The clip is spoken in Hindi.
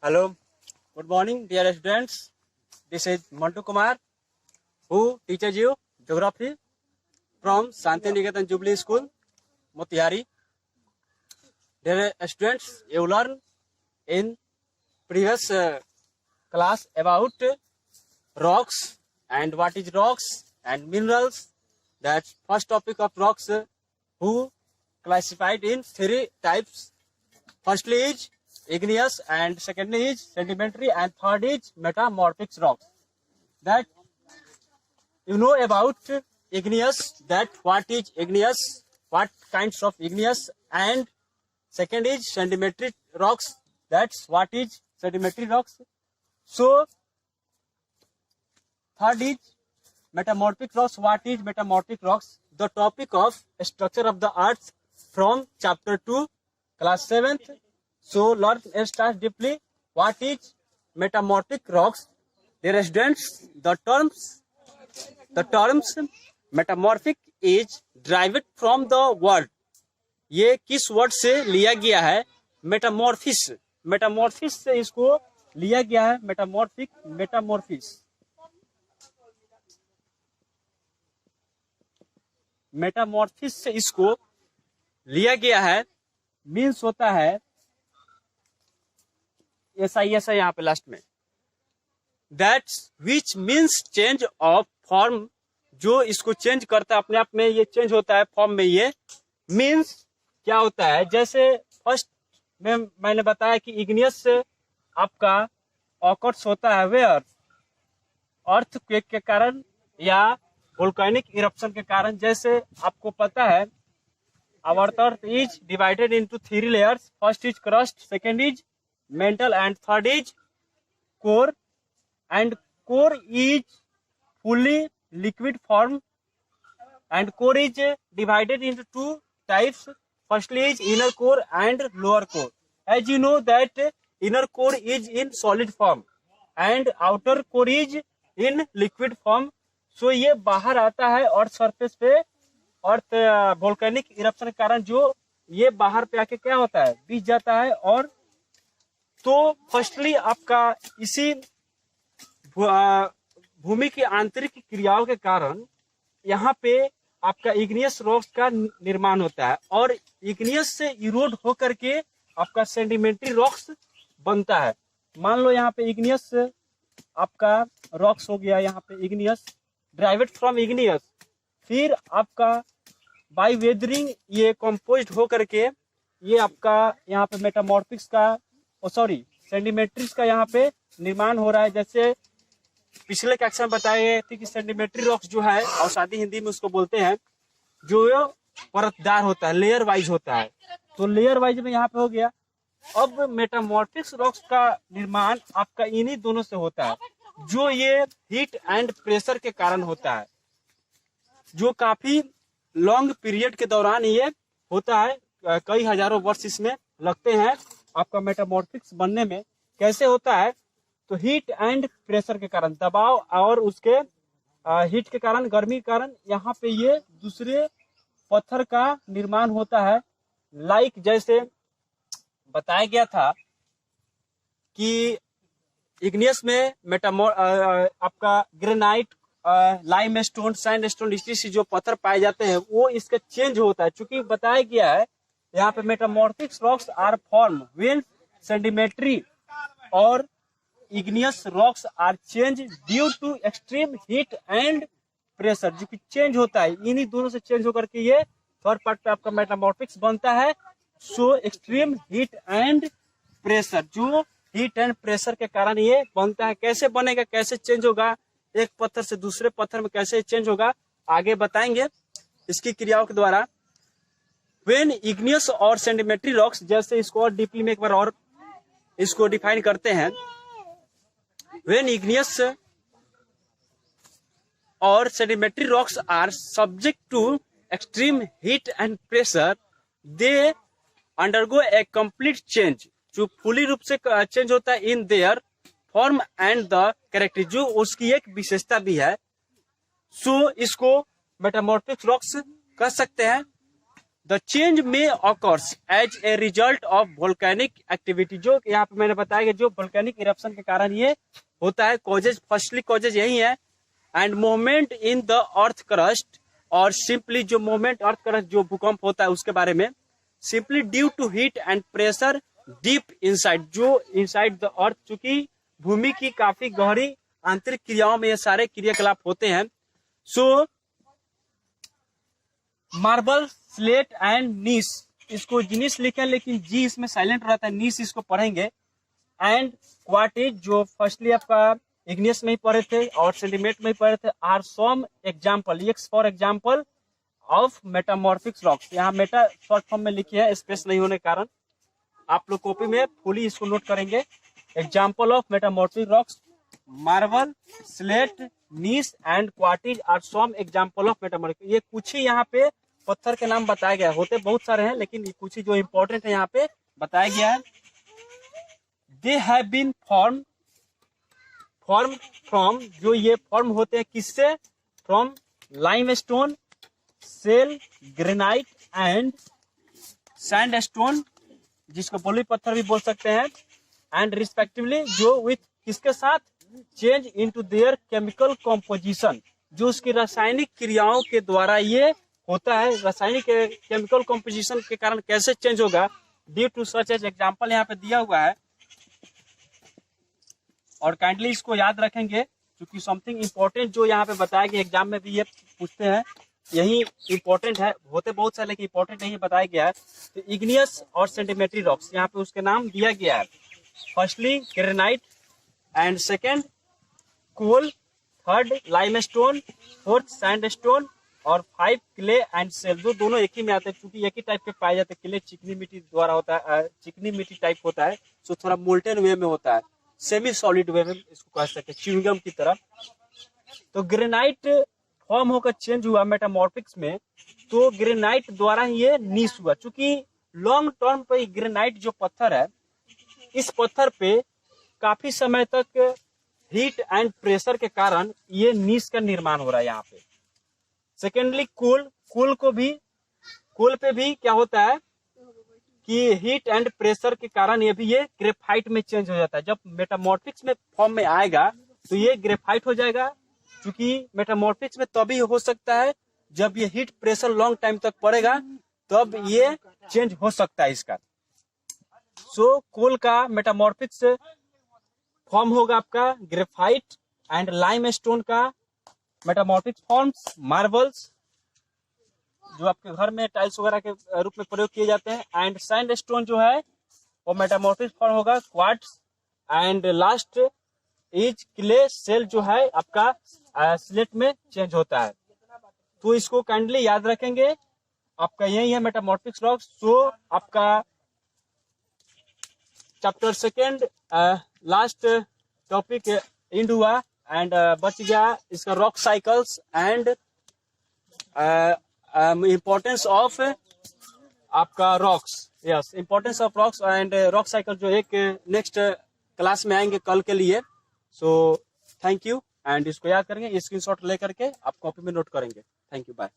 Hello, good morning, dear students. This is Mantu Kumar, who teaches you geography from Shantiniketan Jubilee School, Motihari. Dear students, you learn in previous class about rocks and what is rocks and minerals. That's first topic of rocks, who classified in three types. Firstly is igneous, and secondly is sedimentary, and third is metamorphic rocks. That you know about igneous, that what is igneous, what kinds of igneous, and second is sedimentary rocks, that's what is sedimentary rocks. So third is metamorphic rocks. What is metamorphic rocks? The topic of structure of the earth from chapter 2, class 7th. So learn and start deeply. What is metamorphic rocks? Dear students, the terms metamorphic is derived from the word. ये किस वर्ड से लिया गया है? मेटामॉर्फिस. मेटामॉर्फिस से इसको लिया गया है. मेटामॉर्फिक, मेटामॉर्फिस, मेटामॉर्फिस से इसको लिया गया है. मीन्स होता है ऐसा यहाँ पे लास्ट में, that's which means change of form. जो इसको चेंज करता है अपने आप में, ये चेंज होता है फॉर्म में. ये मीन्स क्या होता है? जैसे फर्स्ट में मैंने बताया कि इग्नियस से आपका ऑकर्स होता है वेयर अर्थक्वेक के कारण या वोल्केनिक इरप्शन के कारण. जैसे आपको पता है our earth is divided into three layers. First is crust, second is mantle, and third is core. And core is fully liquid form, and core is divided into two types. Firstly is inner core and lower core. As you know that inner core is in solid form and outer core is in liquid form. So ये बाहर आता है और सरफेस पे और वोल्केनिक इरप्शन के कारण जो ये बाहर पे आके क्या होता है? बीत जाता है. और तो फर्स्टली आपका इसी भूमि की आंतरिक क्रियाओं के कारण यहाँ पे आपका इग्नियस रॉक्स का निर्माण होता है और इग्नियस से इरोड होकर के आपका सेडिमेंट्री रॉक्स बनता है. मान लो यहाँ पे इग्नियस आपका रॉक्स हो गया, यहाँ पे इग्नियस ड्राइवेड फ्रॉम इग्नियस. फिर आपका बाय वेदरिंग ये कंपोज्ड हो करके ये आपका यहाँ पे मेटामॉर्फिक्स का सेडिमेंट्रीज का यहाँ पे निर्माण हो रहा है. जैसे पिछले कक्षा में बताए थे कि सेडिमेंट्री रॉक्स जो है, और सादी हिंदी में उसको बोलते हैं, जो परतदार होता है, लेयर वाइज होता है. तो लेयर वाइज में यहाँ पे हो गया. अब मेटामॉर्फिक्स रॉक्स का निर्माण आपका इन्हीं दोनों से होता है, जो ये हीट एंड प्रेशर के कारण होता है, जो काफी लॉन्ग पीरियड के दौरान ये होता है. कई हजारों वर्ष इसमें लगते हैं आपका मेटामॉर्फिक्स बनने में. कैसे होता है? तो हीट एंड प्रेशर के कारण, दबाव और उसके हीट के कारण, गर्मी के कारण यहाँ पे ये दूसरे पत्थर का निर्माण होता है. लाइक जैसे बताया गया था कि इग्नियस में आपका ग्रेनाइट, लाइमस्टोन, सैंडस्टोन, इस जो पत्थर पाए जाते हैं वो इसका चेंज होता है. चूंकि बताया गया है यहाँ पे metamorphic rocks are form when sedimentary और igneous rocks are change due to extreme heat and pressure. जो कि चेंज होता है इन्हीं दोनों से चेंज होकर के ये थर्ड पार्ट पे आपका मेटामॉर्फिक्स बनता है. सो एक्सट्रीम हीट एंड प्रेशर, जो हीट एंड प्रेशर के कारण ये बनता है. कैसे बनेगा, कैसे चेंज होगा, एक पत्थर से दूसरे पत्थर में कैसे चेंज होगा, आगे बताएंगे इसकी क्रियाओं के द्वारा. व्हेन इग्नियस और सेडिमेंट्री रॉक्स, जैसे इसको और डीपली में एक बार और इसको डिफाइन करते हैं. व्हेन इग्नियस और sedimentary rocks are subject to extreme heat and pressure, they undergo a complete change. जो फुली रूप से चेंज होता है in their form and the character, जो उसकी एक विशेषता भी है. सो इसको मेटामॉर्फिक रॉक्स कह सकते हैं. द चेंज में occurs as a result of volcanic activity, जो यहाँ पे मैंने बताया कि जो वोल्केनिक इरप्शन के कारण ये होता है। कॉजेज, फर्स्टली कॉजेज यही है, and movement in the earth crust, और सिंपली जो मूवमेंट अर्थ क्रस्ट जो भूकंप होता है उसके बारे में, simply due to heat and pressure deep inside, जो इनसाइड द अर्थ, चूंकि भूमि की काफी गहरी आंतरिक क्रियाओं में ये सारे क्रियाकलाप होते हैं। सो मार्बल, स्लेट एंड नीस, इसको जिनिस लिखे लेकिन जी इसमें साइलेंट रहता है, नीस इसको पढ़ेंगे। एंड क्वार्टिज, जो फर्स्टली आपका इग्नियस में ही पढ़े थे और सेंटीमेट में ही पढ़े थे, are some example, for example of metamorphic rocks. यहाँ मेटा शॉर्ट फॉर्म में लिखी है, स्पेस नहीं होने के कारण। आप लोग कॉपी में फुली इसको नोट करेंगे। Example of metamorphic rocks, marble, slate, gneiss and quartzite are some example of metamorphic. ये कुछ ही यहाँ पे पत्थर के नाम बताया गया है, होते बहुत सारे हैं लेकिन कुछ ही जो इंपॉर्टेंट है यहाँ पे बताया गया है। They have been form from, जो ये फॉर्म होते हैं किससे, from limestone, shale, granite and sandstone, जिसको बलुई पत्थर भी बोल सकते हैं, एंड रिस्पेक्टिवली, जो विथ किसके साथ, change into their chemical composition, जो उसकी रासायनिक क्रियाओं के द्वारा ये होता है। रासायनिक केमिकल कॉम्पोजिशन के कारण कैसे चेंज होगा, due to such as, example यहाँ पे दिया हुआ है, और काइंडली इसको याद रखेंगे क्योंकि समथिंग इंपॉर्टेंट जो यहाँ पे बताया गया, एग्जाम में भी ये पूछते हैं, यही इंपॉर्टेंट है, होते बहुत सारे लेकिन इंपॉर्टेंट यही बताया गया है। तो इग्नियस और सेंटीमेट्री रॉक्स, यहाँ पे उसके नाम दिया गया है। Firstly granite, and second coal, third limestone, fourth sandstone, और 5 क्ले एंड सेल, जो दोनों एक ही में आते हैं क्योंकि एक ही टाइप के पाए जाते हैं। क्ले चिकनी मिट्टी द्वारा होता है, चिकनी मिट्टी टाइप होता है, सो थोड़ा मोल्टेन वे में होता है, सेमी सॉलिड वे में इसको कह सकते हैं, च्युइंगम की तरह। तो ग्रेनाइट फॉर्म होकर चेंज हुआ मेटामॉर्फिक्स में, तो ग्रेनाइट द्वारा ही ये नीस हुआ। चूंकि लॉन्ग टर्म पे ग्रेनाइट जो पत्थर है, इस पत्थर पे काफी समय तक हीट एंड प्रेशर के कारण ये नीस का निर्माण हो रहा है यहाँ पे। सेकेंडली कोल पे भी क्या होता है कि हीट एंड प्रेशर के कारण ये ग्रेफाइट में चेंज हो जाता है। जब मेटामॉर्फिक्स में फॉर्म में आएगा तो ये ग्रेफाइट हो जाएगा, क्योंकि मेटामॉर्फिक्स में तभी हो सकता है जब ये हीट प्रेशर लॉन्ग टाइम तक पड़ेगा, तब ये चेंज हो सकता है इसका। सो कोल का मेटामॉर्फिक्स फॉर्म होगा आपका ग्रेफाइट, एंड लाइमस्टोन का मेटामॉर्फिक फॉर्म्स मार्बल्स, जो आपके घर में टाइल्स वगैरह के रूप में प्रयोग किए जाते हैं, एंड सैंडस्टोन जो है वो मेटामॉर्फिक फॉर्म होगा quartz, and last is clay, shale जो है आपका स्लेट में चेंज होता है। तो इसको काइंडली याद रखेंगे, आपका यही है मेटामॉर्फिक रॉक्स। सो आपका chapter second last topic end हुआ, एंड बच गया इसका rock cycles and importance of आपका rocks. Yes, importance of rocks and rock cycle जो एक नेक्स्ट क्लास में आएंगे कल के लिए। सो थैंक यू, एंड इसको याद करेंगे, स्क्रीनशॉट ले करके आप कॉपी में नोट करेंगे। Thank you, bye.